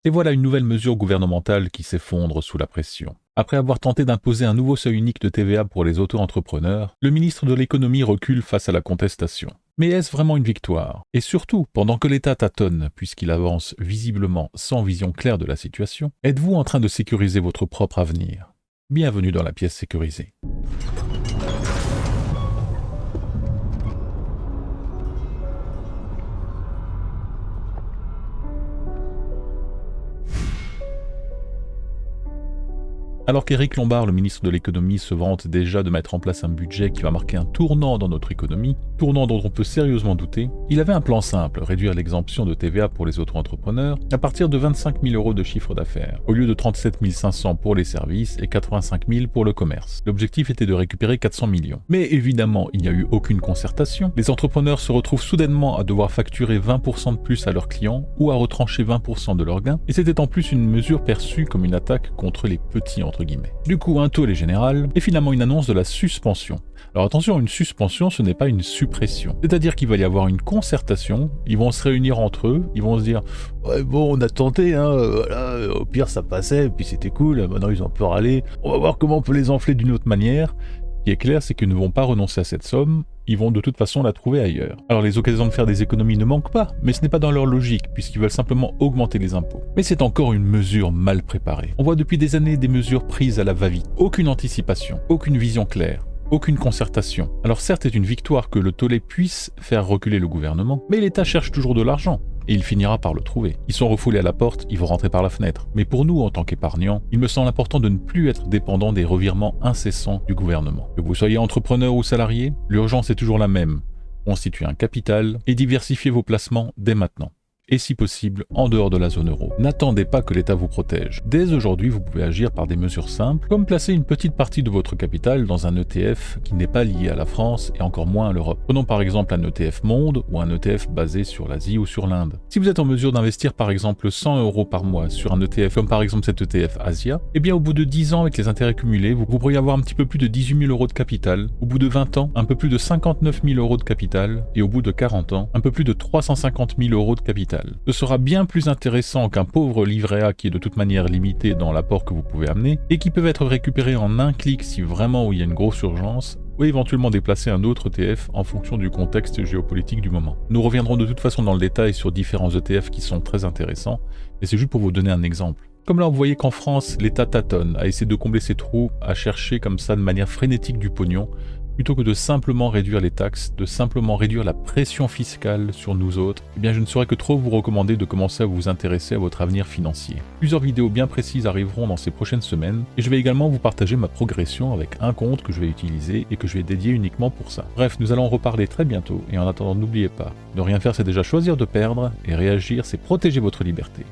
Et voilà une nouvelle mesure gouvernementale qui s'effondre sous la pression. Après avoir tenté d'imposer un nouveau seuil unique de TVA pour les auto-entrepreneurs, le ministre de l'économie recule face à la contestation. Mais est-ce vraiment une victoire? Et surtout, pendant que l'État tâtonne, puisqu'il avance visiblement sans vision claire de la situation, êtes-vous en train de sécuriser votre propre avenir? Bienvenue dans la pièce sécurisée. Alors qu'Éric Lombard, le ministre de l'économie, se vante déjà de mettre en place un budget qui va marquer un tournant dans notre économie, tournant dont on peut sérieusement douter, il avait un plan simple, réduire l'exemption de TVA pour les auto-entrepreneurs à partir de 25 000 € de chiffre d'affaires, au lieu de 37 500 pour les services et 85 000 pour le commerce. L'objectif était de récupérer 400 millions. Mais évidemment, il n'y a eu aucune concertation. Les entrepreneurs se retrouvent soudainement à devoir facturer 20% de plus à leurs clients ou à retrancher 20% de leurs gains, et c'était en plus une mesure perçue comme une attaque contre les petits entre guillemets. Du coup, un tollé général et finalement une annonce de la suspension. Alors attention, une suspension, ce n'est pas une suppression. C'est-à-dire qu'il va y avoir une concertation, ils vont se réunir entre eux, ils vont se dire « Ouais bon, on a tenté, voilà, au pire ça passait, puis c'était cool, maintenant ils ont peur aller, on va voir comment on peut les enfler d'une autre manière. » Ce qui est clair, c'est qu'ils ne vont pas renoncer à cette somme, ils vont de toute façon la trouver ailleurs. Alors les occasions de faire des économies ne manquent pas, mais ce n'est pas dans leur logique, puisqu'ils veulent simplement augmenter les impôts. Mais c'est encore une mesure mal préparée. On voit depuis des années des mesures prises à la va-vite. Aucune anticipation, aucune vision claire, aucune concertation. Alors certes, c'est une victoire que le tollé puisse faire reculer le gouvernement, mais l'État cherche toujours de l'argent. Et il finira par le trouver. Ils sont refoulés à la porte, ils vont rentrer par la fenêtre. Mais pour nous, en tant qu'épargnants, il me semble important de ne plus être dépendant des revirements incessants du gouvernement. Que vous soyez entrepreneur ou salarié, l'urgence est toujours la même. Constituez un capital et diversifiez vos placements dès maintenant. Et si possible, en dehors de la zone euro. N'attendez pas que l'État vous protège. Dès aujourd'hui, vous pouvez agir par des mesures simples, comme placer une petite partie de votre capital dans un ETF qui n'est pas lié à la France et encore moins à l'Europe. Prenons par exemple un ETF Monde ou un ETF basé sur l'Asie ou sur l'Inde. Si vous êtes en mesure d'investir par exemple 100 € par mois sur un ETF comme par exemple cet ETF Asia, eh bien au bout de 10 ans avec les intérêts cumulés, vous pourriez avoir un petit peu plus de 18 000 € de capital, au bout de 20 ans, un peu plus de 59 000 € de capital, et au bout de 40 ans, un peu plus de 350 000 € de capital. Ce sera bien plus intéressant qu'un pauvre livret A qui est de toute manière limité dans l'apport que vous pouvez amener et qui peut être récupéré en un clic si vraiment il y a une grosse urgence, ou éventuellement déplacer un autre ETF en fonction du contexte géopolitique du moment. Nous reviendrons de toute façon dans le détail sur différents ETF qui sont très intéressants, mais c'est juste pour vous donner un exemple. Comme là, vous voyez qu'en France, l'État tâtonne, à essayer de combler ses trous, à chercher comme ça de manière frénétique du pognon, plutôt que de simplement réduire les taxes, de simplement réduire la pression fiscale sur nous autres, eh bien je ne saurais que trop vous recommander de commencer à vous intéresser à votre avenir financier. Plusieurs vidéos bien précises arriveront dans ces prochaines semaines, et je vais également vous partager ma progression avec un compte que je vais utiliser et que je vais dédier uniquement pour ça. Bref, nous allons en reparler très bientôt, et en attendant n'oubliez pas, ne rien faire c'est déjà choisir de perdre, et réagir c'est protéger votre liberté.